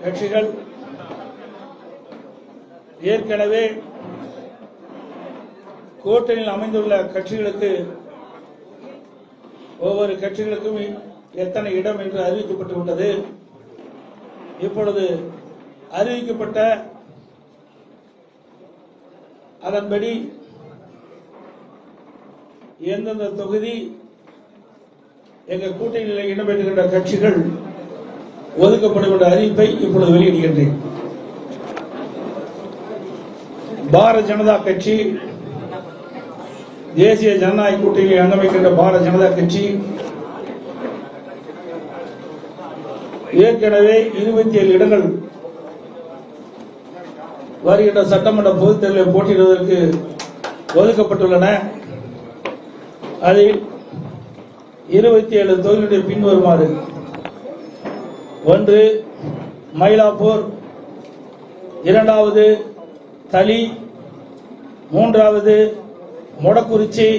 கட்சிகள் ஏற்கனவே கூட்டணியில் அமைந்துள்ள கட்சிகளுக்கு ஒவ்வொரு கட்சிகளுக்கும் எத்தனை இடம் என்று அறிவிக்கப்பட்டுள்ளது. இப்பொழுது அறிவிக்கப்பட்ட அதன்படி எந்தெந்த தொகுதி எங்கள் கூட்டணியில் இடம்பெற்றுகின்ற கட்சிகள் ஒதுக்கப்படும் என்ற அறிவிப்பை இப்பொழுது வெளியிடுகின்றேன். பாரதிய ஜனதா கட்சி, தேசிய ஜனநாயக கூட்டணியில் அங்கமைக்கின்ற பாரதிய ஜனதா கட்சி ஏற்கனவே 27 இடங்கள் வருகின்ற சட்டமன்ற பொதுத் தேர்தலில் போட்டியிடுவதற்கு ஒதுக்கப்பட்டுள்ளன. அதில் 27 தொகுதிகளுடைய பின்வருமாறு: 1 மயிலாப்பூர், 2வது தளி, 3வது மொடக்குறிச்சி,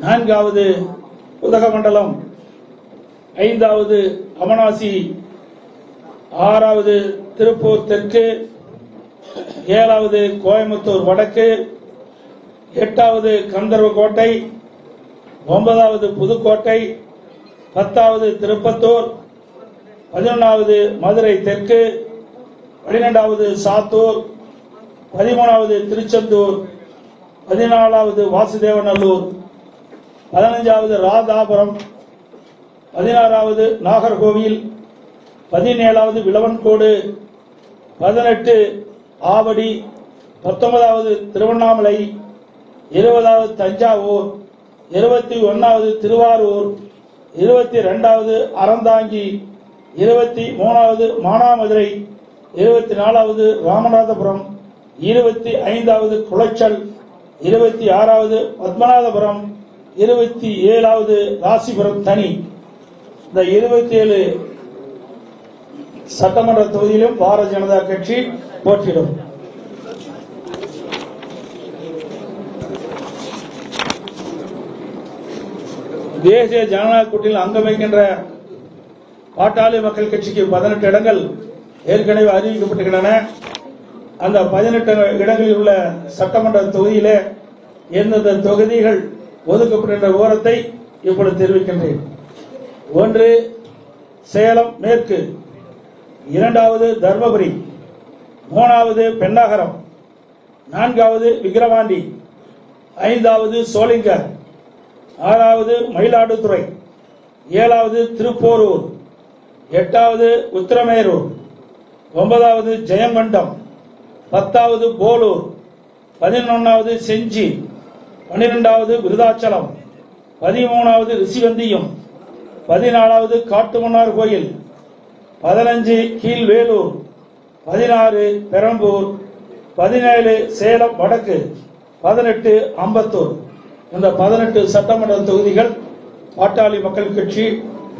4வது உதகமண்டலம், 5வது அமனாசி, 6வது திருப்பூர் தெற்கு, 7வது கோயம்புத்தூர் வடக்கு, 8வது கந்தர்வக்கோட்டை, 9வது புதுக்கோட்டை, 10வது திருப்பத்தூர், 11வது மதுரை தெற்கு, 12வது சாத்தூர், 13வது திருச்செந்தூர், 14வது வாசுதேவநல்லூர், 15வது ராதாபுரம், 16வது நாகர்கோவில், 17வது விளவன்கோடு, 18 ஆவடி, 19வது திருவண்ணாமலை, 20வது தஞ்சாவூர், 21வது திருவாரூர், 22வது அறந்தாங்கி, 23வது மானாமதுரை, 24வது ராமநாதபுரம், 25வது குளச்சல், 26வது பத்மநாபபுரம், 27வது ராசிபுரம் தனி. இந்த 27 சட்டமன்ற தொகுதியிலும் பாரதிய ஜனதா கட்சி போட்டியிடும். தேசிய ஜனநாயக கூட்டணியில் அங்கமைக்கின்ற பாட்டாளி மக்கள் கட்சிக்கு 18 இடங்கள் ஏற்கனவே அறிவிக்கப்பட்டுள்ளன. அந்த 18 இடங்களில் உள்ள சட்டமன்ற தொகுதியிலே எந்தெந்த தொகுதிகள் ஒதுக்கப்பட்டுள்ள விவரத்தை இப்பொழுது தெரிவிக்கின்றேன். 1 சேலம் மேற்கு, 2வது தர்மபுரி, 3வது பெண்ணாகரம், 4வது விக்கிரவாண்டி, 5வது சோளிங்கர், 6வது மயிலாடுதுறை, 7வது திருப்போரூர், 8வது உத்திரமேரூர், 9வது ஜெயங்கொண்டம், 10வது போலூர், 11வது செஞ்சி, 12வது விருதாச்சலம், 13வது ரிஷிவந்தியம், 14வது காட்டுமன்னார் கோயில், 15 கீழ்வேலூர், 16 பெரம்பூர், 17 சேலம் வடக்கு, 18 அம்பத்தூர். இந்த 18 சட்டமன்ற தொகுதிகள் பாட்டாளி மக்கள் கட்சி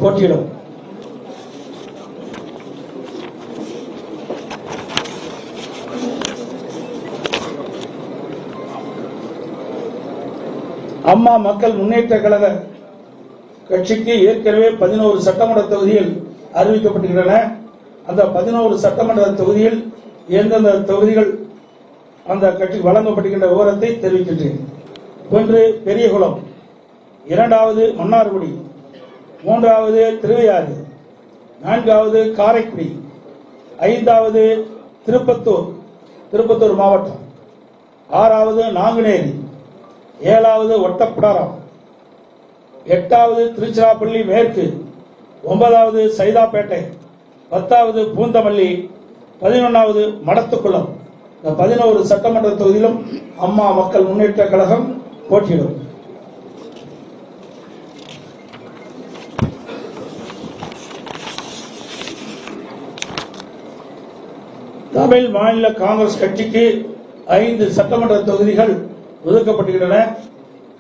போட்டியிடும். அம்மா மக்கள் முன்னேற்ற கழக கட்சிக்கு ஏற்கனவே 11 சட்டமன்ற தொகுதியில் அறிவிக்கப்பட்டுள்ளன. அந்த 11 சட்டமன்ற தொகுதியில் எந்தெந்த தொகுதிகள் அந்த கட்சிக்கு வழங்கப்பட்டுகின்ற விவரத்தை தெரிவிக்கின்றேன். 1 பெரியகுளம், 2வது மன்னார்குடி, 3வது திருவையாறு, 4வது காரைக்குடி, 5வது திருப்பத்தூர் மாவட்டம், 6வது நாங்குநேரி, 7வது ஒட்டப்பிடாரம், 8வது திருச்சிராப்பள்ளி மேற்கு, 9வது சைதாப்பேட்டை, 10வது பூந்தமல்லி, 11வது மடத்துக்குளம். இந்த 11 சட்டமன்ற தொகுதியிலும் அம்மா மக்கள் முன்னேற்ற கழகம் போட்டியிடும். தமிழ் மாநில காங்கிரஸ் கட்சிக்கு 5 சட்டமன்ற தொகுதிகள் ஒதுக்கப்பட்டுள்ளன.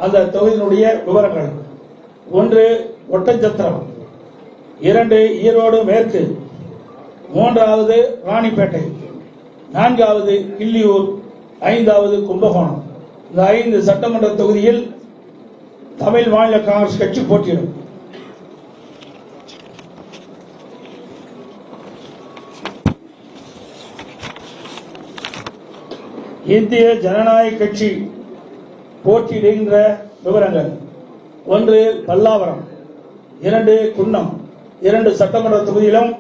அந்த தொகுதியினுடைய விவரங்கள்: 1 ஒட்டஞ்சத்திரம், 2 ஈரோடு மேற்கு, 3வது ராணிப்பேட்டை, 4வது கிள்ளியூர், 5வது கும்பகோணம். இந்த 5 சட்டமன்ற தொகுதியில் தமிழ் மாநில காங்கிரஸ் கட்சி போட்டியிடும். இந்திய ஜனநாயக கட்சி போட்டியிடுகின்ற விவரங்கள்: 1 பல்லாவரம், 2 குன்னம், 2 சட்டமன்ற தொகுதியிலும்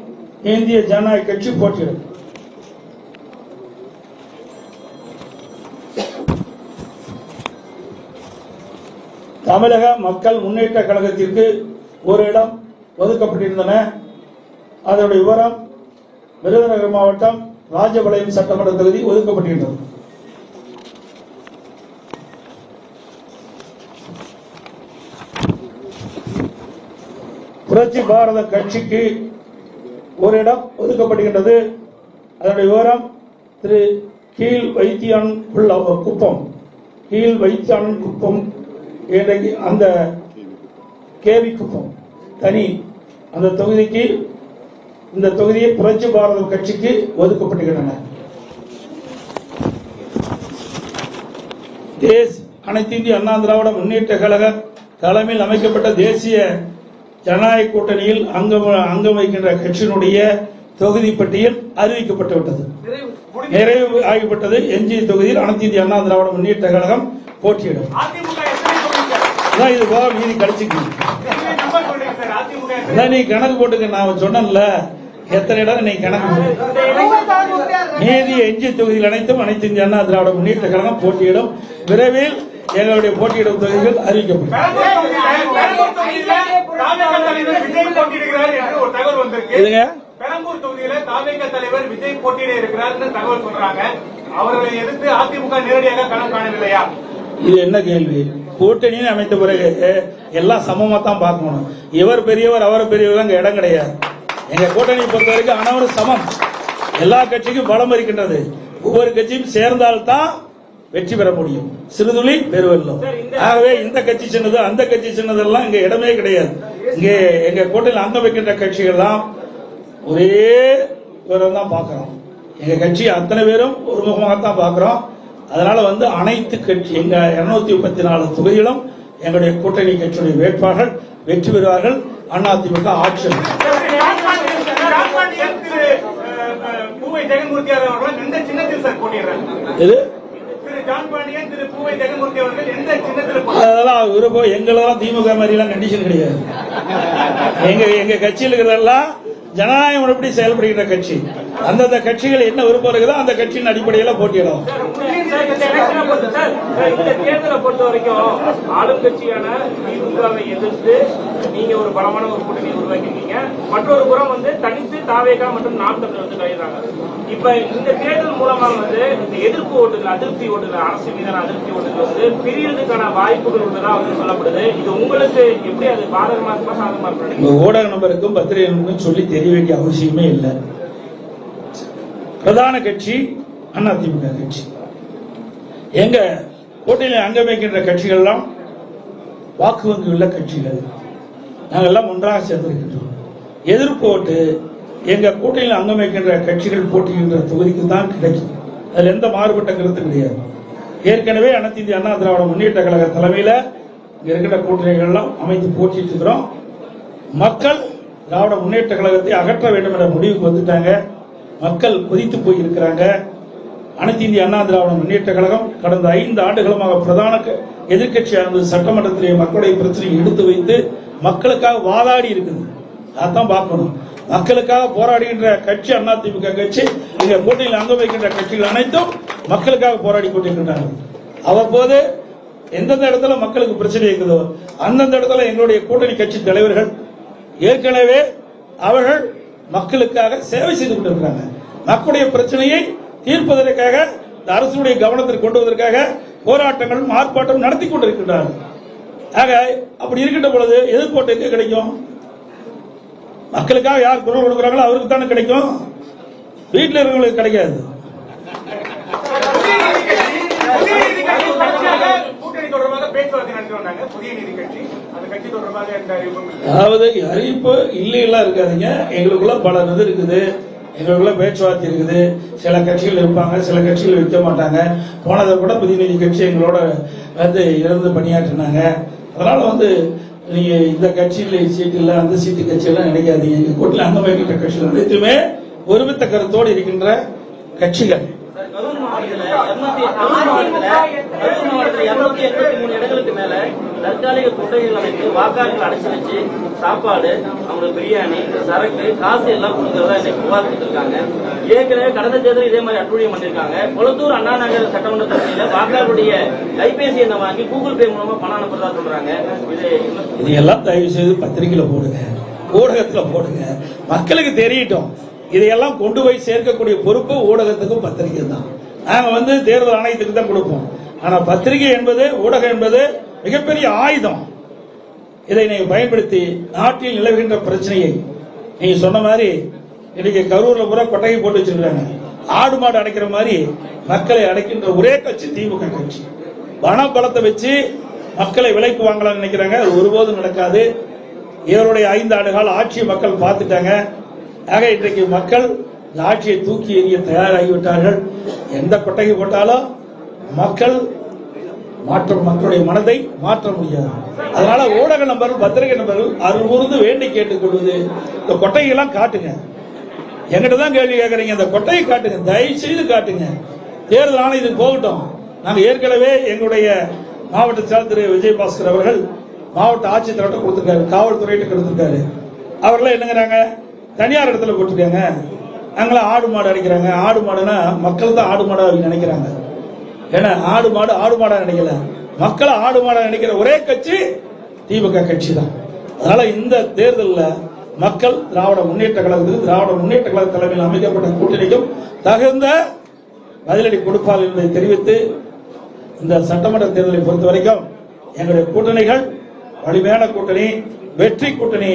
இந்திய ஜனநாயக கட்சி போட்டியிடும். தமிழக மக்கள் முன்னேற்ற கழகத்திற்கு ஒரு இடம் ஒதுக்கப்பட்டிருந்தன. அதனுடைய விவரம்: விருதுநகர் மாவட்டம் ராஜபாளையம் சட்டமன்ற தொகுதி ஒதுக்கப்பட்டிருந்தது. புரட்சி பாரத கட்சிக்கு ஒரு இடம் ஒதுக்கப்படுகின்றது. அதனுடைய விவரம்: திரு கீழ் வைத்தியான் குப்பம், கீழ் வைத்தியான் குப்பம் அந்த கேவி குப்பம் தனி அந்த தொகுதிக்கு, இந்த தொகுதியை புரட்சி பாரத கட்சிக்கு ஒதுக்கப்படுகின்றன. அனைத்து இந்திய அண்ணா திராவிட முன்னேற்ற கழக தலைமையில் அமைக்கப்பட்ட தேசிய ஜனநாயக கூட்டணியில் அங்கம் வைக்கின்ற கட்சியினுடைய தொகுதி பட்டியல் அறிவிக்கப்பட்டுவிட்டது, நிறைவு ஆகிவிட்டது. எஞ்சிய தொகுதியில் அனைத்து இந்திய அண்ணா திராவிட முன்னேற்ற கழகம் போட்டியிடும். இது போக மீதி கழிச்சுக்கணும். நீ கணக்கு போட்டுக்க, நான் சொன்னேன்ல எத்தனை இடம் நீ கணக்கு போட்டு. மீதி எஞ்சிய தொகுதியில் அனைத்து இந்திய அண்ணா திராவிட முன்னேற்ற கழகம் போட்டியிடும். விரைவில் எங்களுடைய போட்டியிடும் தொகுதிகள் அறிவிக்கப்படும். பெரம்பூர் தொகுதியில தாவேக தலைவர் விஜய் போட்டியிட இருக்கிறார் தகவல் சொல்றாங்க. அவர்களை எதிர்த்து அதிமுக நேரடியாக களம் காணவில்லையா? இது என்ன கேள்வி? கூட்டணின்னு அமைத்த பிறகு எல்லாம் சமமா தான் பார்க்கணும். இவர் பெரியவர் அவர் பெரியவர் அங்க இடம் கிடையாது. எங்க கூட்டணி பொறுத்த வரைக்கும் அனைவரும் சமம். எல்லா கட்சிக்கும் பலம் இருக்கின்றது. ஒவ்வொரு கட்சியும் சேர்ந்தால்தான் வெற்றி பெற முடியும். சிறுதுளி பெருவெல்லம். ஆகவே இந்த கட்சி சின்னது அந்த கட்சி சின்னதெல்லாம் இங்க இடமே கிடையாது. இங்க எங்க கூட்டணியில் அங்கம் வைக்கின்ற கட்சிகள்லாம் ஒரே விவரம் தான் பார்க்கிறோம். எங்க கட்சி அத்தனை பேரும் ஒருமுகமாகத்தான் பார்க்கிறோம். அதனால அனைத்து கட்சி எங்க 234 தொகுதிகளும் எங்களுடைய கூட்டணி கட்சியுடைய வேட்பாளர்கள் வெற்றி பெறுவார்கள். அதிமுக ஆட்சி. அதெல்லாம் விருப்பம். எங்களெல்லாம் திமுக மாதிரி எல்லாம் கண்டிஷன் கிடையாது. எங்க கட்சியில் இருக்கிறதெல்லாம் ஜனநாயகம் எப்படி செயல்படுகின்ற கட்சி. அந்தந்த கட்சிகள் என்ன விருப்பம் இருக்குதோ அந்த கட்சியின் அடிப்படையில் போட்டியிடும். இந்த தேர்தலை பொறுத்த வரைக்கும் ஆளும் கட்சியான திமுகவை எதிர்த்து நீங்க ஒரு பலமான ஒரு கூட்டணி உருவாக்கிருக்கீங்க. மற்றொரு புறம் தனித்து தாவேகா மற்றும் நாம் தமிழர் கழிறாங்க. இப்ப இந்த தேர்தல் மூலமா இந்த எதிர்ப்பு ஓட்டுகள், அதிருப்தி ஓட்டுகள், அரசு மீதான அதிருப்தி ஓட்டுகள் பிரியறதுக்கான வாய்ப்புகள் உள்ளதா சொல்லப்படுது. இது உங்களுக்கு எப்படி அது பாதகமா இருக்குமா சாதகமா இருக்கு? ஊடக நபருக்கும் பத்திரிகை நபருக்கும் சொல்லி தெரிய வேண்டிய அவசியமே இல்லை. பிரதான கட்சி அதிமுக கட்சி. எங்க கூட்டணியில் அங்கம் வைக்கின்ற கட்சிகள் எல்லாம் வாக்கு வங்கி உள்ள கட்சிகள். நாங்கள் எல்லாம் ஒன்றாக சேர்ந்திருக்கின்றோம். எதிர்ப்பு ஓட்டு எங்க கூட்டணியில் அங்கம் வைக்கின்ற கட்சிகள் போட்டியின்ற தொகுதிக்கு தான் கிடைக்கும். அதுல எந்த மாறுபட்ட கருத்து கிடையாது. ஏற்கனவே அனைத்து இந்திய அண்ணா திராவிட முன்னேற்ற கழக தலைமையில இருக்கிற கூட்டணிகள் எல்லாம் அமைத்து போட்டிட்டு இருக்கிறோம். மக்கள் திராவிட முன்னேற்ற கழகத்தை அகற்ற வேண்டும் என்ற முடிவுக்கு வந்துட்டாங்க. மக்கள் கொதித்து போய் இருக்கிறாங்க. அனைத்து இந்திய அண்ணா திராவிட முன்னேற்ற கழகம் கடந்த 5 ஆண்டுகளுமாக பிரதான எதிர்கட்சியாக சட்டமன்றத்திலே மக்களுடைய பிரச்சனையை எடுத்து வைத்து மக்களுக்காக வாதாடி இருக்குது. அதான் பார்க்கணும். மக்களுக்காக போராடுகின்ற கட்சி அதிமுக கட்சி. இந்த கூட்டணியில் அங்கம் வைக்கின்ற கட்சிகள் அனைத்தும் மக்களுக்காக போராடி கொண்டிருக்கின்றார்கள். அவ்வப்போது எந்தெந்த இடத்துல மக்களுக்கு பிரச்சனை இருக்குதோ அந்தந்த இடத்துல எங்களுடைய கூட்டணி கட்சி தலைவர்கள் ஏற்கனவே அவர்கள் மக்களுக்காக சேவை செய்து கொண்டிருக்கிறாங்க. மக்களுடைய பிரச்சனையை தீர்ப்பதற்காக இந்த அரசுடைய கவனத்திற்கு கொண்டு வருவதற்காக போராட்டங்களும் ஆர்ப்பாட்டம் நடத்தி கொண்டிருக்கின்றார்கள். ஆக அப்படி இருக்கின்ற பொழுது எதிர்ப்பு எங்க கிடைக்கும்? மக்களுக்காக யார் குரல் கொடுக்கிறாங்களோ அவருக்கு தானே கிடைக்கும். வீட்டில் இருக்கிறவங்களுக்கு கிடைக்காது. அதாவது அறிவிப்பு இல்லையெல்லாம் இருக்காதுங்க. எங்களுக்குள்ள பல இது இருக்குது. எங்களுக்குள்ள பேச்சுவார்த்தை இருக்குது. சில கட்சிகள் இருப்பாங்க, சில கட்சிகள் வைக்க மாட்டாங்க. போனதை கூட புதிய நீதி கட்சி எங்களோட இருந்து பணியாற்றினாங்க. அதனால நீங்க இந்த கட்சியில சீட்டு இல்ல அந்த சீட்டு கட்சியெல்லாம் நினைக்காதீங்க. எங்க கூட்டில் அங்கம் வைக்கின்ற கட்சிகள் அனைத்துமே ஒருமித்த கருத்தோடு இருக்கின்ற கட்சிகள். கரூர் மாவட்டத்துல 283 இடங்களுக்கு மேல தற்காலிக குட்டைகள் அமைத்து வாக்காளர்கள் அடைச்சு வச்சு சாப்பாடு, அவங்களுக்கு பிரியாணி, சரக்கு, காசு எல்லாம் கொடுக்கறதா இன்னைக்கு புகார் கொடுத்திருக்காங்க. ஏற்கனவே கடந்த தேர்தல் இதே மாதிரி அட்டுழியம் பண்ணிருக்காங்க. கொளத்தூர் அண்ணா நகர் சட்டமன்ற தொகுதியில வாக்காளருடைய கைபேசி எண்ணை வாங்கி கூகுள் பே மூலமா பணம் அனுப்புறதா சொல்றாங்க. இதையெல்லாம் தயவு செய்து பத்திரிகையில போடுங்க, ஊடகத்துல போடுங்க, மக்களுக்கு தெரியட்டும். இதையெல்லாம் கொண்டு போய் சேர்க்கக்கூடிய பொறுப்பு ஊடகத்துக்கும் பத்திரிகை தான். நாங்க தேர்தல் ஆணையத்துக்கு தான் கொடுப்போம். ஆனா பத்திரிகை என்பது, ஊடகம் என்பது மிகப்பெரிய ஆயுதம். இதை நீங்க பயன்படுத்தி நாட்டில் நிலவுகின்ற பிரச்சனையை, நீங்க சொன்ன மாதிரி இன்னைக்கு கரூர்ல பூரா கொட்டையை போட்டு வச்சிருக்காங்க. ஆடு மாடு அடைக்கிற மாதிரி மக்களை அடைக்கின்ற ஒரே கட்சி திமுக கட்சி. பண பலத்தை வச்சு மக்களை விலைக்கு வாங்கலாம்னு நினைக்கிறாங்க. அது ஒருபோதும் நடக்காது. இவருடைய 5 ஆண்டு கால ஆட்சியை மக்கள் பார்த்துட்டாங்க. ஆக இன்றைக்கு மக்கள் இந்த ஆட்சியை தூக்கி எறிய தயாராகிவிட்டார்கள். எந்த கொட்டைக்கு போட்டாலும் மக்கள் மக்களுடைய மனதை மாற்ற முடியாது. அதனால ஊடக நபர்கள், பத்திரிகை நபர்கள் அருள் கூர்ந்து வேண்டி கேட்டுக் கொள்வது, இந்த கொட்டையெல்லாம் காட்டுங்க. எங்கிட்ட தான் கேள்வி கேட்கறீங்க, இந்த கொட்டையை காட்டுங்க, தயவு செய்து காட்டுங்க. தேர்தல் ஆணையத்துக்கு போகட்டும். நாங்க ஏற்கனவே எங்களுடைய மாவட்ட செயலர் திரு விஜயபாஸ்கர் அவர்கள் மாவட்ட ஆட்சித்தலைவர்கிட்ட கொடுத்திருக்காரு, காவல்துறையிட்ட கொடுத்திருக்காரு. அவர்கள் என்னங்கிறாங்க, தனியார் இடத்துல போட்டிருக்காங்க, அங்கெல்லாம் ஆடு மாடு அடிக்கிறாங்க. ஆடு மாடுனா மக்கள் தான் ஆடு மாடா நினைக்கிறாங்க. ஏன்னா ஆடு மாடா நினைக்கல, மக்களை ஆடு மாடா நினைக்கிற ஒரே கட்சி திமுக கட்சி தான். அதனால இந்த தேர்தலில் மக்கள் திராவிட முன்னேற்ற கழக தலைமையில் அமைக்கப்பட்ட கூட்டணிக்கும் தகுந்த பதிலடி கொடுப்பார்கள் என்பதை தெரிவித்து, இந்த சட்டமன்ற தேர்தலை பொறுத்த வரைக்கும் எங்களுடைய கூட்டணிகள் வலிமையான கூட்டணி, வெற்றி கூட்டணி.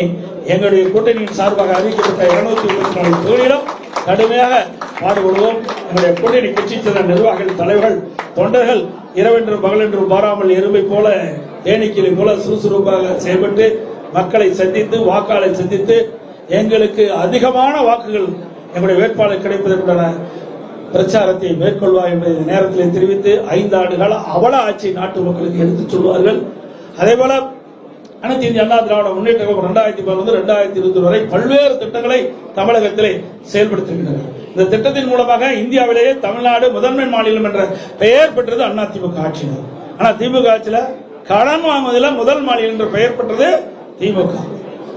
எங்களுடைய கூட்டணியின் சார்பாக அறிவிக்கப்பட்ட 234 தொகுதியிலும் கடுமையாக பாடுபடுவோம். எங்களுடைய கூட்டணி கட்சி சேர்ந்த நிர்வாகிகள், தலைவர்கள், தொண்டர்கள் இரவென்றும் பகலென்றும் பாராமல் எறும்பை போல, தேனீக்கிளை போல சுறுசுறுப்பாக செயல்பட்டு மக்களை சந்தித்து, வாக்காளரை சந்தித்து, எங்களுக்கு அதிகமான வாக்குகள் எங்களுடைய வேட்பாளர் கிடைப்பதற்கான பிரச்சாரத்தை மேற்கொள்வார் என்பதை நேரத்தில் தெரிவித்து, 5 ஆண்டு கால அவல ஆட்சி நாட்டு மக்களுக்கு எடுத்துச் சொல்வார்கள். அதேபோல அனைத்து இந்திய அண்ணா திராவிட முன்னேற்ற கழகம் 2010 2020 வரை பல்வேறு திட்டங்களை தமிழகத்திலே செயல்படுத்துகின்றனர். இந்த திட்டத்தின் மூலமாக இந்தியாவிலேயே தமிழ்நாடு முதன்மை மாநிலம் என்ற பெயர் பெற்றது அதிமுக ஆட்சியினர். ஆனா திமுக ஆட்சியில கடன் வாங்குவதில் முதல் மாநிலம் என்ற பெயர் பெற்றது திமுக.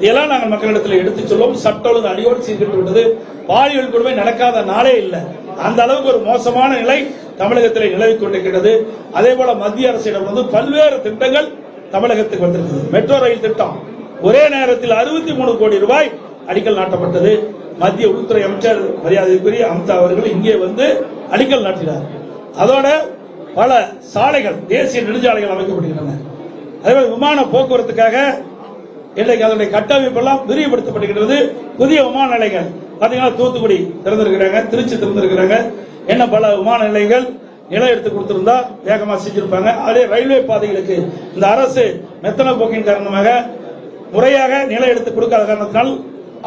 இதெல்லாம் நாங்கள் மக்களிடத்தில் எடுத்துச் சொல்லுவோம். சட்ட ஒழுங்கு அடியோடு சீர்கட்டு விட்டது. பாலியல் கொடுமை நடக்காத நாளே இல்லை. அந்த அளவுக்கு ஒரு மோசமான நிலை தமிழகத்தில் நிலவிக் கொண்டிருக்கிறது. அதே போல மத்திய அரசிடம் பல்வேறு திட்டங்கள் தமிழகத்துக்கு வந்திருக்கிறது. மெட்ரோ ரயில் திட்டம் ஒரே நேரத்தில் 63 கோடி ரூபாய் அடிக்கல் நாட்டப்பட்டது. மத்திய உள்துறை அமைச்சர் மரியாதைக்குரிய அமித்ஷா அவர்கள் இங்கே அடிக்கல் நாட்டினார். அதோட பல சாலைகள், தேசிய நெடுஞ்சாலைகள் அமைக்கப்படுகின்றன. அதேபோல் விமான போக்குவரத்துக்காக இன்றைக்கு அதனுடைய கட்டமைப்பு எல்லாம் விரிவுபடுத்தப்படுகிறது. புதிய விமான நிலையங்கள் பாத்தீங்கன்னா தூத்துக்குடி திறந்திருக்கிறாங்க, திருச்சி திறந்திருக்கிறாங்க. என்ன பல விமான நிலையங்கள் நிலம் எடுத்து கொடுத்திருந்தா வேகமா செஞ்சிருப்பாங்க. அதே ரயில்வே பாதைகளுக்கு இந்த அரசு மெத்தன போக்கின் காரணமாக முறையாக நிலம் எடுத்து கொடுக்காத காரணத்தினால்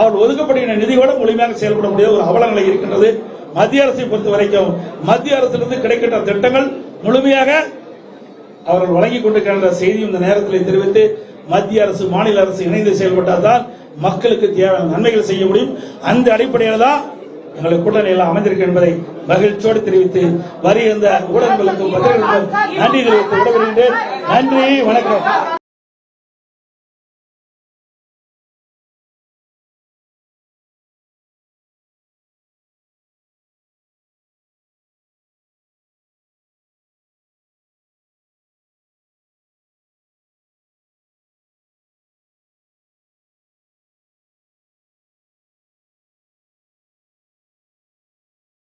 அவர் ஒதுக்கப்படுகிற நிதியோட முழுமையாக செயல்பட முடியாத ஒரு அவல நிலை இருக்கின்றது. மத்திய அரசை பொறுத்த வரைக்கும் மத்திய அரசிலிருந்து கிடைக்கின்ற திட்டங்கள் முழுமையாக அவர்கள் வழங்கிக் கொண்டிருக்கின்ற செய்தி இந்த நேரத்தில் தெரிவித்து, மத்திய அரசு மாநில அரசு இணைந்து செயல்பட்டால்தான் மக்களுக்கு தேவையான நன்மைகள் செய்ய முடியும். அந்த அடிப்படையில் தான் எங்களுக்கு கூட்டணி எல்லாம் அமைந்திருக்கு என்பதை மகிழ்ச்சியோடு தெரிவித்து, வருகின்ற ஊடகங்களுக்கும் பத்திரிகைகளுக்கும் நன்றி தெரிவித்து விடைபெறுகின்றேன். நன்றி, வணக்கம்.